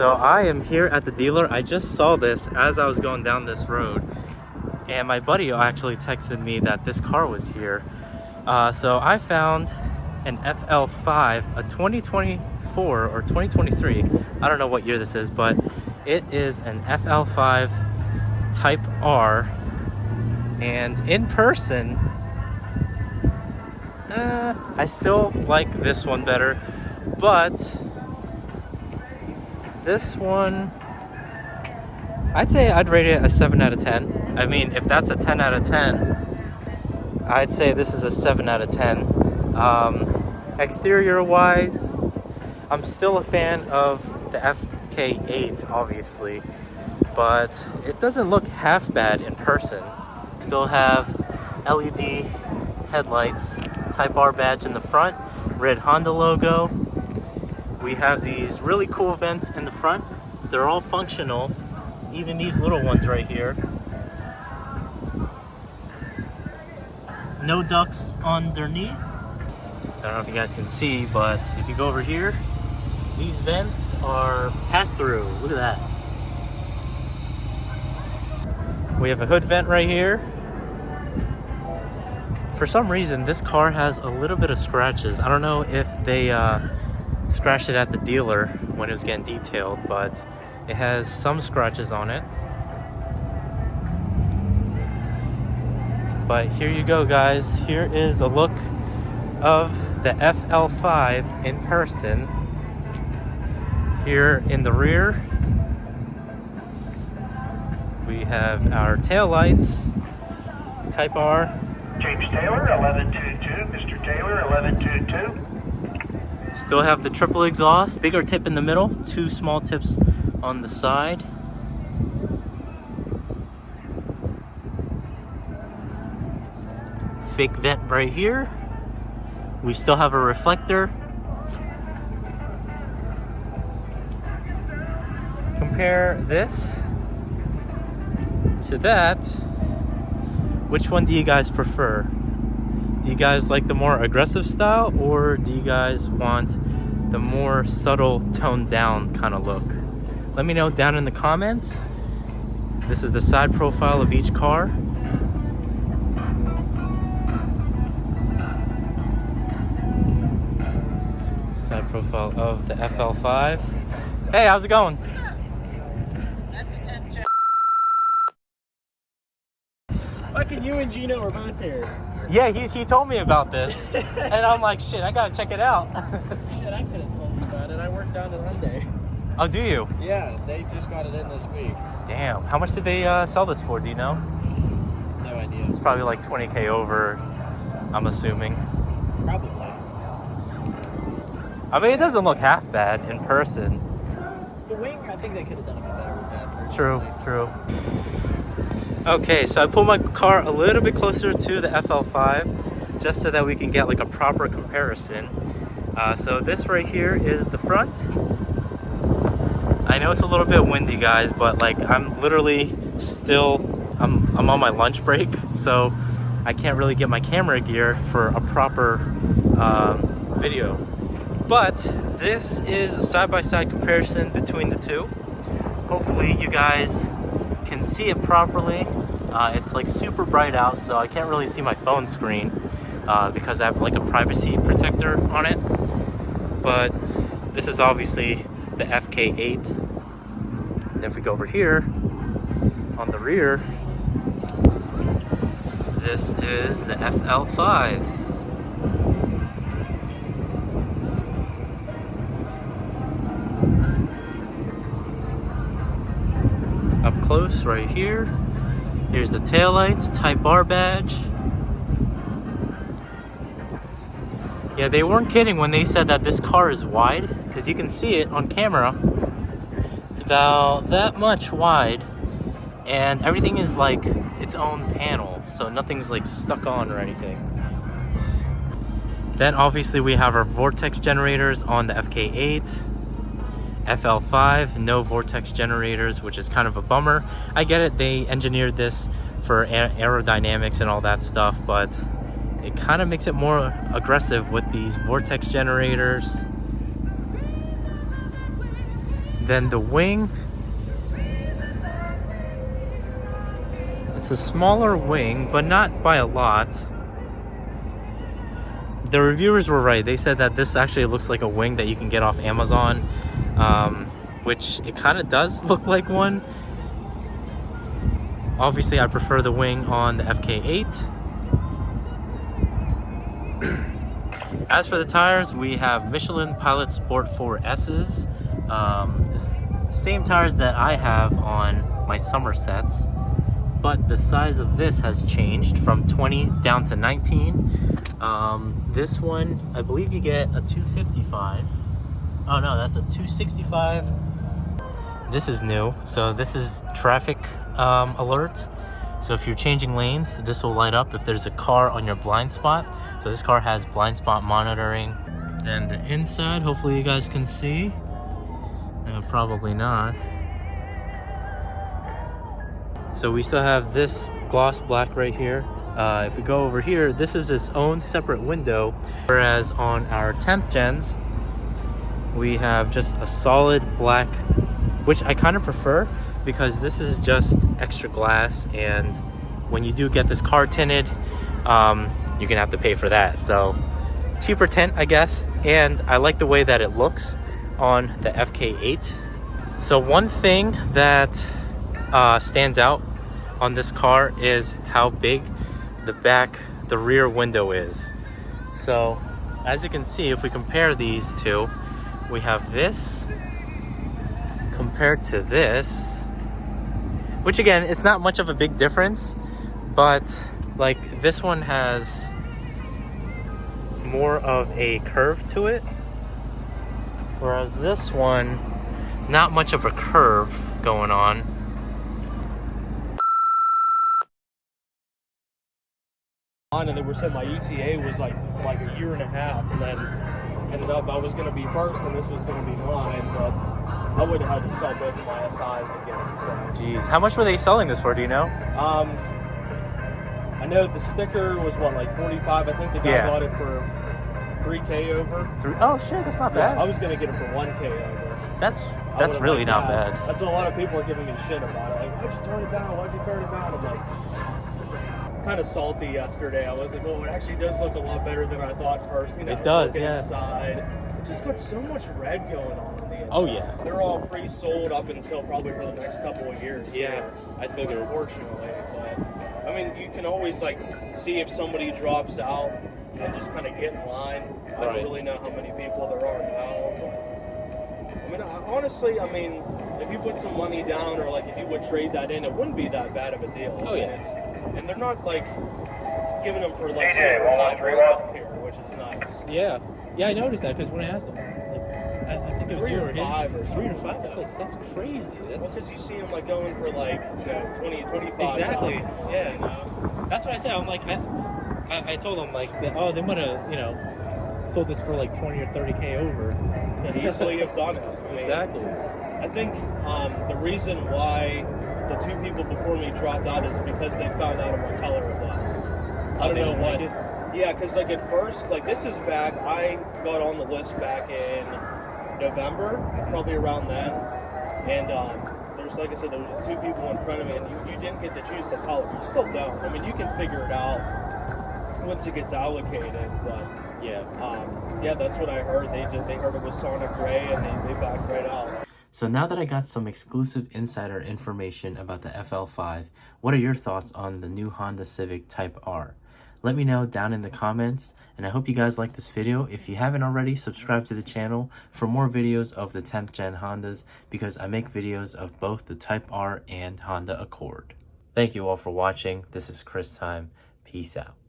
So I am here at the dealer. I just saw this as I was going down this road, and my buddy actually texted me that this car was here. So I found an FL5, a 2024 or 2023. I don't know what year this is, but it is an FL5 Type R, and in person, I still like this one better, but this one, I'd say I'd rate it a 7 out of 10. I mean, if that's a 10 out of 10, I'd say this is a 7 out of 10. Exterior wise, I'm still a fan of the FK8, obviously, but it doesn't look half bad in person. Still have LED headlights, Type R badge in the front, red Honda logo. We have these really cool vents in the front. They're all functional, even these little ones right here. No ducts underneath. I don't know if you guys can see, but if you go over here, these vents are pass-through. Look at that. We have a hood vent right here. For some reason, this car has a little bit of scratches. I don't know if they scratched it at the dealer when it was getting detailed, but it has some scratches on it. But here you go, guys. Here is a look of the FL5 in person. Here in the rear, we have our tail lights, Type R. James Taylor, 1122. Mr. Taylor, 1122. Still have the triple exhaust, bigger tip in the middle, two small tips on the side. Fake vent right here. We still have a reflector. Compare this to that. Which one do you guys prefer? Do you guys like the more aggressive style, or do you guys want the more subtle, toned down kind of look? Let me know down in the comments. This is the side profile of each car. Side profile of the FL5. Hey, how's it going? That's the 10 check. Fucking you and Gino are both here. Yeah, he told me about this. And I'm like, shit, I gotta check it out. Shit, I could have told you about it. I work down in Hyundai. Oh, do you? Yeah, they just got it in this week. Damn. How much did they sell this for? Do you know? No idea. It's probably like 20K over, I'm assuming. Probably. I mean, it doesn't look half bad in person. The wing, I think they could have done a bit better with that. True, Personally. true. Okay, so I pulled my car a little bit closer to the FL5 just so that we can get like a proper comparison. So this right here is the front. I know it's a little bit windy, guys, but like I'm literally still, I'm on my lunch break, so I can't really get my camera gear for a proper video. But this is a side-by-side comparison between the two. Hopefully you guys can see it properly. It's like super bright out, so I can't really see my phone screen because I have like a privacy protector on it. But this is obviously the FK8. And if we go over here on the rear, this is the FL5. Up close right here. Here's the taillights, Type R badge. Yeah, they weren't kidding when they said that this car is wide, because you can see it on camera. It's about that much wide, and everything is like its own panel, so nothing's like stuck on or anything. Then obviously we have our vortex generators on the FK8. FL5, no vortex generators, which is kind of a bummer. I get it, they engineered this for aerodynamics and all that stuff, but it kind of makes it more aggressive with these vortex generators. then the wing, it's a smaller wing, but not by a lot. The reviewers were right. They said that this actually looks like a wing that you can get off Amazon, which it kind of does look like one. Obviously, I prefer the wing on the FK8. As for the tires, we have Michelin Pilot Sport 4S's. It's the same tires that I have on my Somersets, but the size of this has changed from 20 down to 19. This one, I believe you get a 255. Oh no, that's a 265. This is new, so this is traffic alert. So if you're changing lanes, this will light up if there's a car on your blind spot. So this car has blind spot monitoring. Then the inside, hopefully you guys can see. Probably not. So we still have this gloss black right here. If we go over here, this is its own separate window. Whereas on our 10th gens, we have just a solid black, which I kind of prefer, because this is just extra glass, and when you do get this car tinted, you're gonna have to pay for that. So cheaper tint, I guess, and I like the way that it looks on the FK8. So one thing that stands out on this car is how big the rear window is. So as you can see, if we compare these two, we have this compared to this, which again, it's not much of a big difference, but like this one has more of a curve to it, whereas this one, not much of a curve going on. And they were saying my ETA was like a year and a half, and then ended up I was going to be first and this was going to be mine, but I would have had to sell both of my SIs again. So. Jeez, how much were they selling this for? Do you know? I know the sticker was what, like 45. I think the guy bought it for $3K over. Oh shit, that's not bad. I was going to get it for $1K over. That's really not bad. That's what a lot of people are giving me shit about it. Like, why'd you turn it down? Why'd you turn it down? I'm like, kind of salty yesterday. I was like, well, it actually does look a lot better than I thought first. You know, it does, yeah. Inside. It just got so much red going on the inside. Oh yeah. They're all pre-sold up until probably for the next couple of years. Yeah, I figured. Unfortunately, but I mean, you can always like see if somebody drops out and just kind of get in line. I don't really know how many people there are now. I mean, honestly, I mean, if you put some money down, or like if you would trade that in, it wouldn't be that bad of a deal. Oh yeah. And they're not like giving them for like super high up here, which is nice. Yeah, yeah, I noticed that because when I asked them, like, I think it was 3 or 5 or 3 or 5. It's like, that's crazy. That's because you see them like going for like 20, 25. Exactly. Yeah. You know? That's what I said. I'm like, I told them like, they might have sold this for like 20 or 30K over. Could easily have done it. I mean, exactly. I think the reason why the 2 people before me dropped out is because they found out what color it was. I don't know what. Yeah, because like at first, like this is back. I got on the list back in November, probably around then, and there's, like I said, there was just 2 people in front of me, and you didn't get to choose the color. You still don't. I mean, you can figure it out once it gets allocated, but yeah, that's what I heard. They heard it was Sonic Gray, and they backed right out. So now that I got some exclusive insider information about the FL5, what are your thoughts on the new Honda Civic Type R? Let me know down in the comments, and I hope you guys like this video. If you haven't already, subscribe to the channel for more videos of the 10th gen Hondas, because I make videos of both the Type R and Honda Accord. Thank you all for watching. This is Chris Time. Peace out.